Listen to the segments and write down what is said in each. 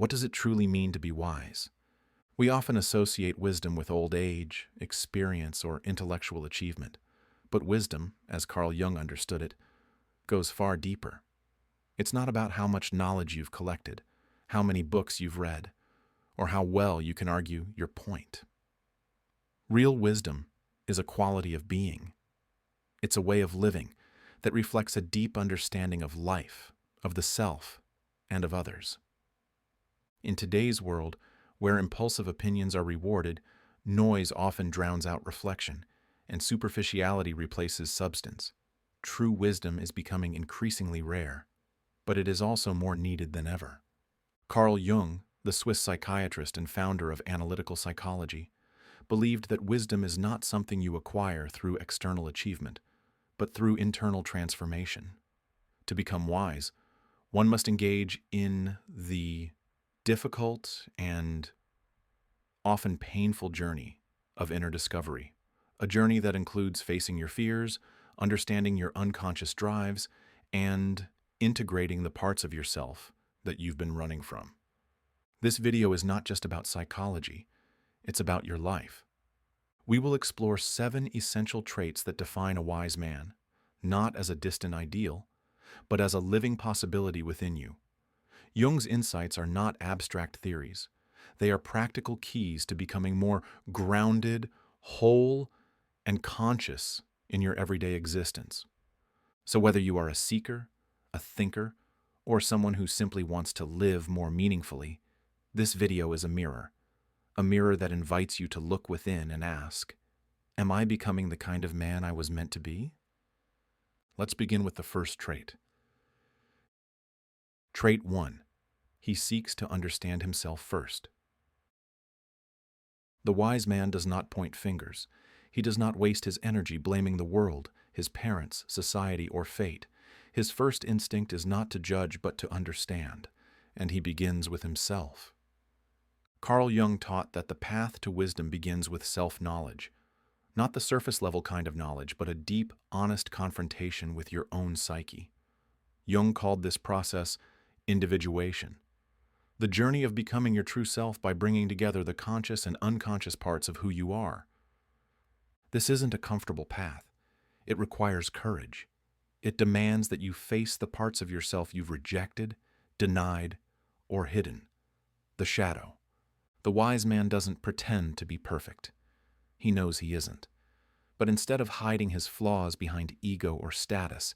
What does it truly mean to be wise? We often associate wisdom with old age, experience, or intellectual achievement. But wisdom, as Carl Jung understood it, goes far deeper. It's not about how much knowledge you've collected, how many books you've read, or how well you can argue your point. Real wisdom is a quality of being. It's a way of living that reflects a deep understanding of life, of the self, and of others. In today's world, where impulsive opinions are rewarded, noise often drowns out reflection, and superficiality replaces substance. True wisdom is becoming increasingly rare, but it is also more needed than ever. Carl Jung, the Swiss psychiatrist and founder of analytical psychology, believed that wisdom is not something you acquire through external achievement, but through internal transformation. To become wise, one must engage in the difficult and often painful journey of inner discovery, a journey that includes facing your fears, understanding your unconscious drives, and integrating the parts of yourself that you've been running from. This video is not just about psychology, it's about your life. We will explore 7 essential traits that define a wise man, not as a distant ideal, but as a living possibility within you. Jung's insights are not abstract theories. They are practical keys to becoming more grounded, whole, and conscious in your everyday existence. So whether you are a seeker, a thinker, or someone who simply wants to live more meaningfully, this video is a mirror that invites you to look within and ask, am I becoming the kind of man I was meant to be? Let's begin with the first trait. Trait 1. He seeks to understand himself first. The wise man does not point fingers. He does not waste his energy blaming the world, his parents, society, or fate. His first instinct is not to judge but to understand, and he begins with himself. Carl Jung taught that the path to wisdom begins with self-knowledge, not the surface-level kind of knowledge, but a deep, honest confrontation with your own psyche. Jung called this process individuation, the journey of becoming your true self by bringing together the conscious and unconscious parts of who you are. This isn't a comfortable path. It requires courage. It demands that you face the parts of yourself you've rejected, denied, or hidden. The shadow. The wise man doesn't pretend to be perfect. He knows he isn't. But instead of hiding his flaws behind ego or status,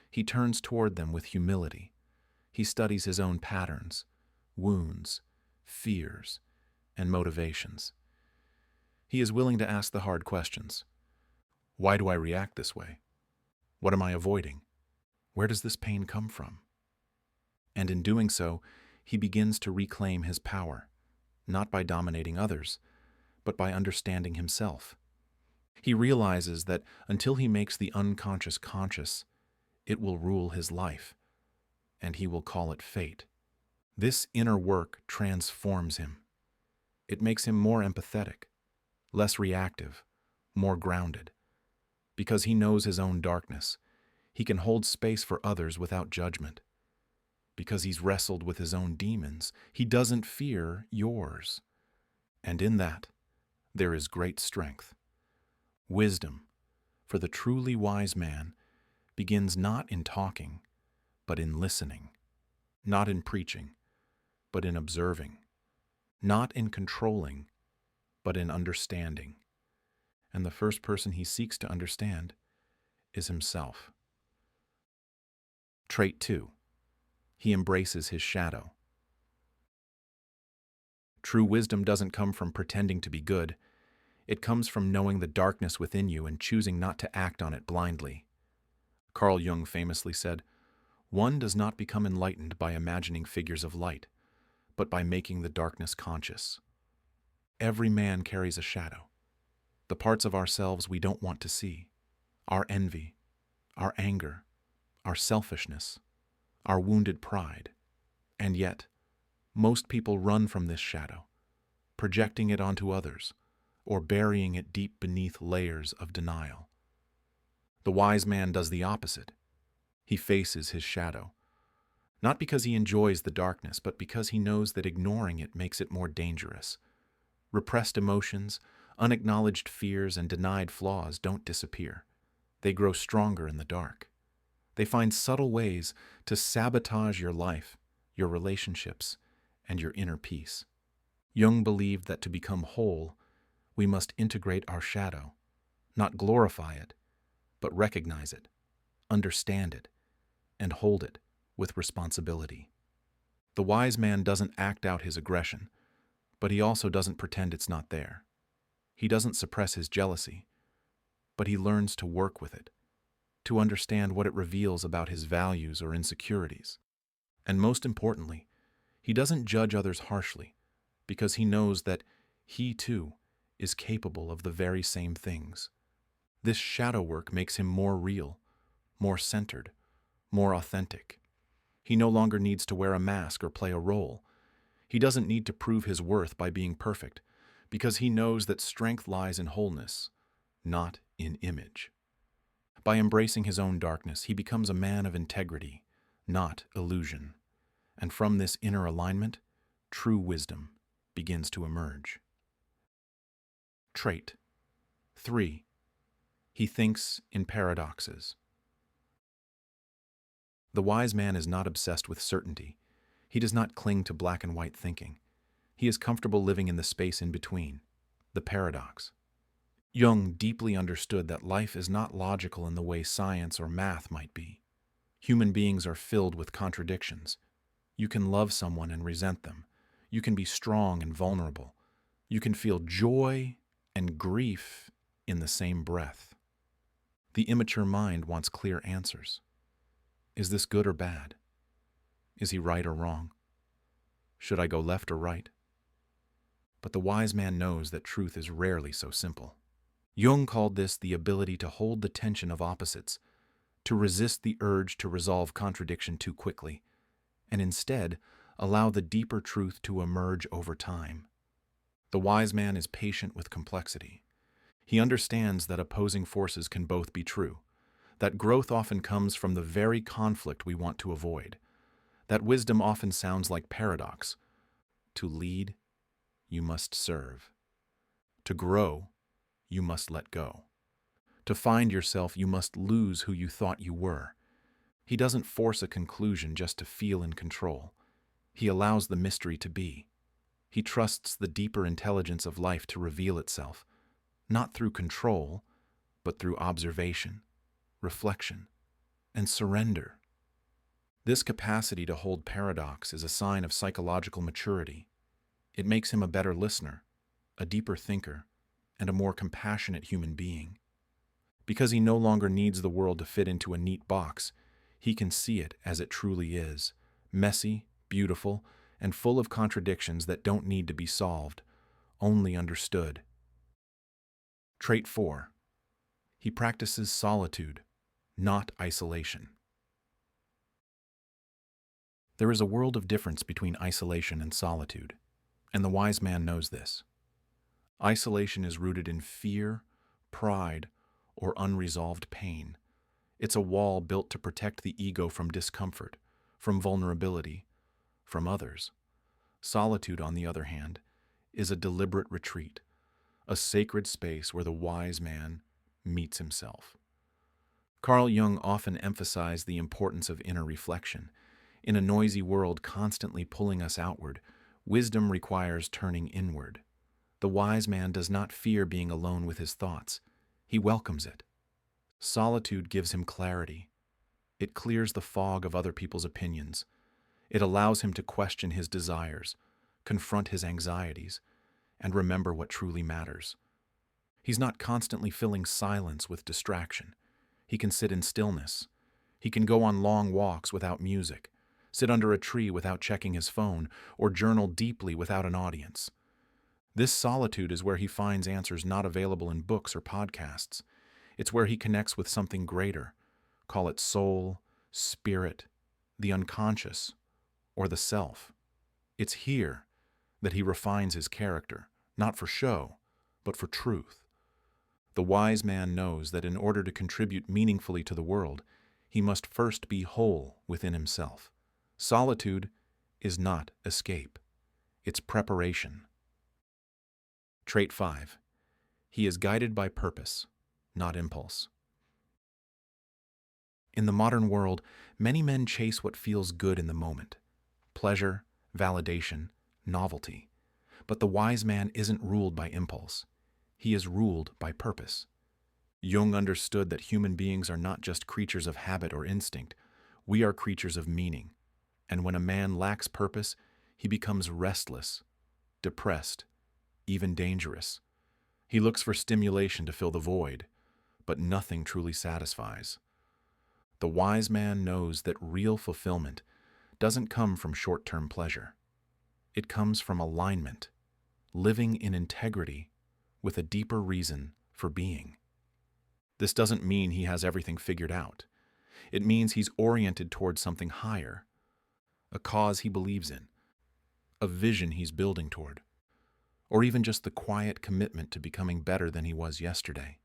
he turns toward them with humility. He studies his own patterns, wounds, fears, and motivations. He is willing to ask the hard questions. Why do I react this way? What am I avoiding? Where does this pain come from? And in doing so, he begins to reclaim his power, not by dominating others, but by understanding himself. He realizes that until he makes the unconscious conscious, it will rule his life, and he will call it fate. This inner work transforms him. It makes him more empathetic, less reactive, more grounded. Because he knows his own darkness, he can hold space for others without judgment. Because he's wrestled with his own demons, he doesn't fear yours. And in that, there is great strength. Wisdom, for the truly wise man, begins not in talking, but in listening. Not in preaching, but in observing. Not in controlling, but in understanding. And the first person he seeks to understand is himself. Trait 2. He embraces his shadow. True wisdom doesn't come from pretending to be good. It comes from knowing the darkness within you and choosing not to act on it blindly. Carl Jung famously said, "One does not become enlightened by imagining figures of light, but by making the darkness conscious." Every man carries a shadow, the parts of ourselves we don't want to see, our envy, our anger, our selfishness, our wounded pride. And yet, most people run from this shadow, projecting it onto others, or burying it deep beneath layers of denial. The wise man does the opposite. He faces his shadow, Not because he enjoys the darkness, but because he knows that ignoring it makes it more dangerous. Repressed emotions, unacknowledged fears, and denied flaws don't disappear. They grow stronger in the dark. They find subtle ways to sabotage your life, your relationships, and your inner peace. Jung believed that to become whole, we must integrate our shadow, not glorify it, but recognize it, understand it, and hold it with responsibility. The wise man doesn't act out his aggression, but he also doesn't pretend it's not there. He doesn't suppress his jealousy, but he learns to work with it, to understand what it reveals about his values or insecurities. And most importantly, he doesn't judge others harshly, because he knows that he too is capable of the very same things. This shadow work makes him more real, more centered, more authentic. He no longer needs to wear a mask or play a role. He doesn't need to prove his worth by being perfect, because he knows that strength lies in wholeness, not in image. By embracing his own darkness, he becomes a man of integrity, not illusion. And from this inner alignment, true wisdom begins to emerge. Trait 3. He thinks in paradoxes. The wise man is not obsessed with certainty. He does not cling to black and white thinking. He is comfortable living in the space in between, the paradox. Jung deeply understood that life is not logical in the way science or math might be. Human beings are filled with contradictions. You can love someone and resent them. You can be strong and vulnerable. You can feel joy and grief in the same breath. The immature mind wants clear answers. Is this good or bad? Is he right or wrong? Should I go left or right? But the wise man knows that truth is rarely so simple. Jung called this the ability to hold the tension of opposites, to resist the urge to resolve contradiction too quickly, and instead allow the deeper truth to emerge over time. The wise man is patient with complexity. He understands that opposing forces can both be true, that growth often comes from the very conflict we want to avoid, that wisdom often sounds like paradox. To lead, you must serve. To grow, you must let go. To find yourself, you must lose who you thought you were. He doesn't force a conclusion just to feel in control. He allows the mystery to be. He trusts the deeper intelligence of life to reveal itself, not through control, but through observation, reflection, and surrender. This capacity to hold paradox is a sign of psychological maturity. It makes him a better listener, a deeper thinker, and a more compassionate human being. Because he no longer needs the world to fit into a neat box, he can see it as it truly is, messy, beautiful, and full of contradictions that don't need to be solved, only understood. Trait 4. He practices solitude, not isolation. There is a world of difference between isolation and solitude, and the wise man knows this. Isolation is rooted in fear, pride, or unresolved pain. It's a wall built to protect the ego from discomfort, from vulnerability, from others. Solitude, on the other hand, is a deliberate retreat, a sacred space where the wise man meets himself. Carl Jung often emphasized the importance of inner reflection. In a noisy world constantly pulling us outward, wisdom requires turning inward. The wise man does not fear being alone with his thoughts. He welcomes it. Solitude gives him clarity. It clears the fog of other people's opinions. It allows him to question his desires, confront his anxieties, and remember what truly matters. He's not constantly filling silence with distraction. He can sit in stillness. He can go on long walks without music, sit under a tree without checking his phone, or journal deeply without an audience. This solitude is where he finds answers not available in books or podcasts. It's where he connects with something greater. Call it soul, spirit, the unconscious, or the self. It's here that he refines his character, not for show, but for truth. The wise man knows that in order to contribute meaningfully to the world, he must first be whole within himself. Solitude is not escape. It's preparation. Trait 5. He is guided by purpose, not impulse. In the modern world, many men chase what feels good in the moment: pleasure, validation, novelty. But the wise man isn't ruled by impulse. He is ruled by purpose. Jung understood that human beings are not just creatures of habit or instinct. We are creatures of meaning. And when a man lacks purpose, he becomes restless, depressed, even dangerous. He looks for stimulation to fill the void, but nothing truly satisfies. The wise man knows that real fulfillment doesn't come from short-term pleasure. It comes from alignment, living in integrity with a deeper reason for being. This doesn't mean he has everything figured out. It means he's oriented towards something higher, a cause he believes in, a vision he's building toward, or even just the quiet commitment to becoming better than he was yesterday.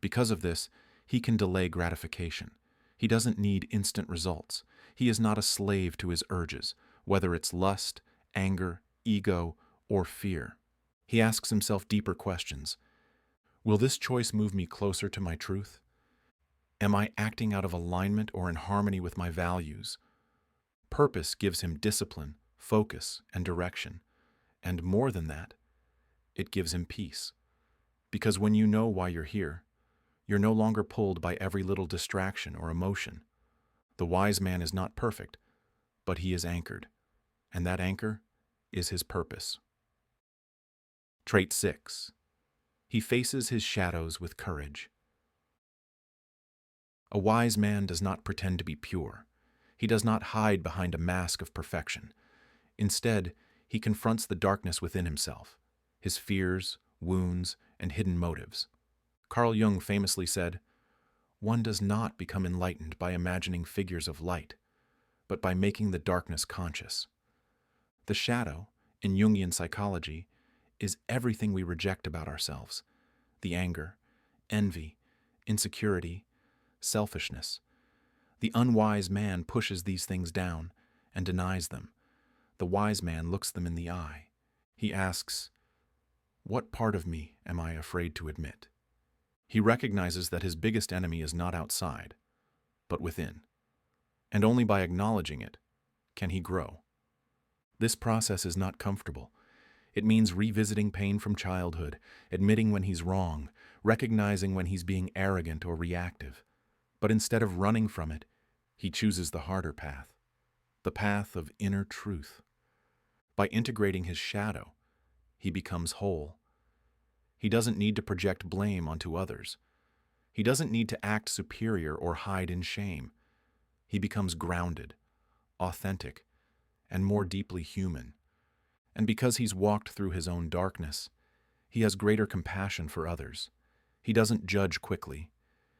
Because of this, he can delay gratification. He doesn't need instant results. He is not a slave to his urges, whether it's lust, anger, ego, or fear. He asks himself deeper questions. Will this choice move me closer to my truth? Am I acting out of alignment or in harmony with my values? Purpose gives him discipline, focus, and direction. And more than that, it gives him peace. Because when you know why you're here, you're no longer pulled by every little distraction or emotion. The wise man is not perfect, but he is anchored, and that anchor is his purpose. Trait 6. He faces his shadows with courage. A wise man does not pretend to be pure. He does not hide behind a mask of perfection. Instead, he confronts the darkness within himself, his fears, wounds, and hidden motives. Carl Jung famously said, "One does not become enlightened by imagining figures of light, but by making the darkness conscious." The shadow, in Jungian psychology, is everything we reject about ourselves: the anger, envy, insecurity, selfishness. The unwise man pushes these things down and denies them. The wise man looks them in the eye. He asks, "What part of me am I afraid to admit?" He recognizes that his biggest enemy is not outside, but within. And only by acknowledging it can he grow. This process is not comfortable. It means revisiting pain from childhood, admitting when he's wrong, recognizing when he's being arrogant or reactive. But instead of running from it, he chooses the harder path, the path of inner truth. By integrating his shadow, he becomes whole. He doesn't need to project blame onto others. He doesn't need to act superior or hide in shame. He becomes grounded, authentic, and more deeply human. And because he's walked through his own darkness, he has greater compassion for others. He doesn't judge quickly.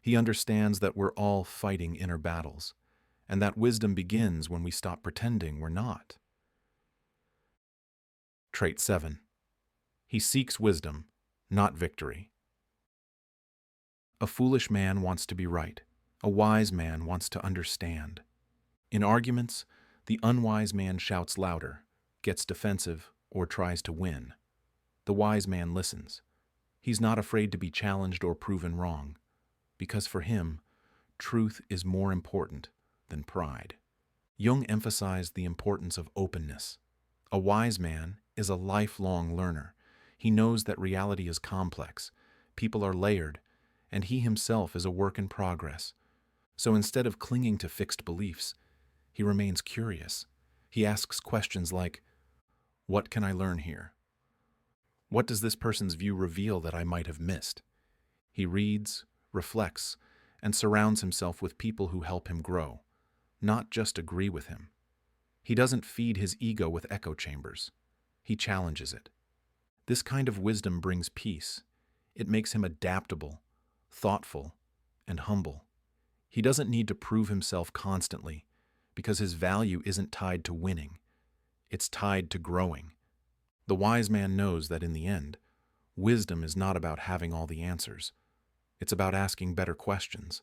He understands that we're all fighting inner battles, and that wisdom begins when we stop pretending we're not. Trait 7. He seeks wisdom, not victory. A foolish man wants to be right. A wise man wants to understand. In arguments, the unwise man shouts louder, gets defensive, or tries to win. The wise man listens. He's not afraid to be challenged or proven wrong, because for him, truth is more important than pride. Jung emphasized the importance of openness. A wise man is a lifelong learner. He knows that reality is complex, people are layered, and he himself is a work in progress. So instead of clinging to fixed beliefs, he remains curious. He asks questions like, "What can I learn here? What does this person's view reveal that I might have missed?" He reads, reflects, and surrounds himself with people who help him grow, not just agree with him. He doesn't feed his ego with echo chambers. He challenges it. This kind of wisdom brings peace. It makes him adaptable, thoughtful, and humble. He doesn't need to prove himself constantly, because his value isn't tied to winning. It's tied to growing. The wise man knows that in the end, wisdom is not about having all the answers. It's about asking better questions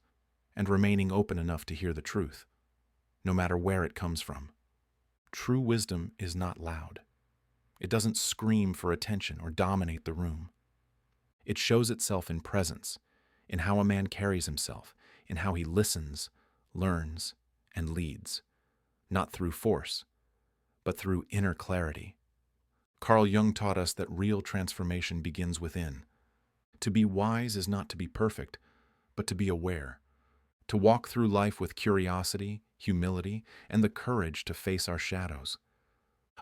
and remaining open enough to hear the truth, no matter where it comes from. True wisdom is not loud. It doesn't scream for attention or dominate the room. It shows itself in presence, in how a man carries himself, in how he listens, learns, and leads, not through force, but through inner clarity. Carl Jung taught us that real transformation begins within. To be wise is not to be perfect, but to be aware, to walk through life with curiosity, humility, and the courage to face our shadows.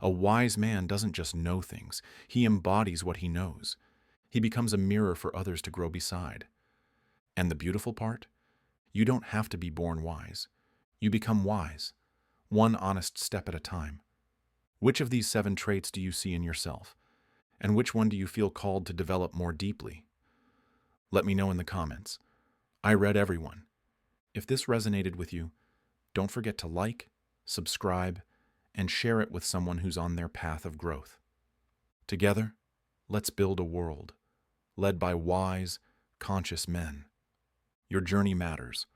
A wise man doesn't just know things, he embodies what he knows. He becomes a mirror for others to grow beside. And the beautiful part? You don't have to be born wise. You become wise, one honest step at a time. Which of these 7 traits do you see in yourself? And which one do you feel called to develop more deeply? Let me know in the comments. I read every one. If this resonated with you, don't forget to like, subscribe, and share it with someone who's on their path of growth. Together, let's build a world led by wise, conscious men. Your journey matters.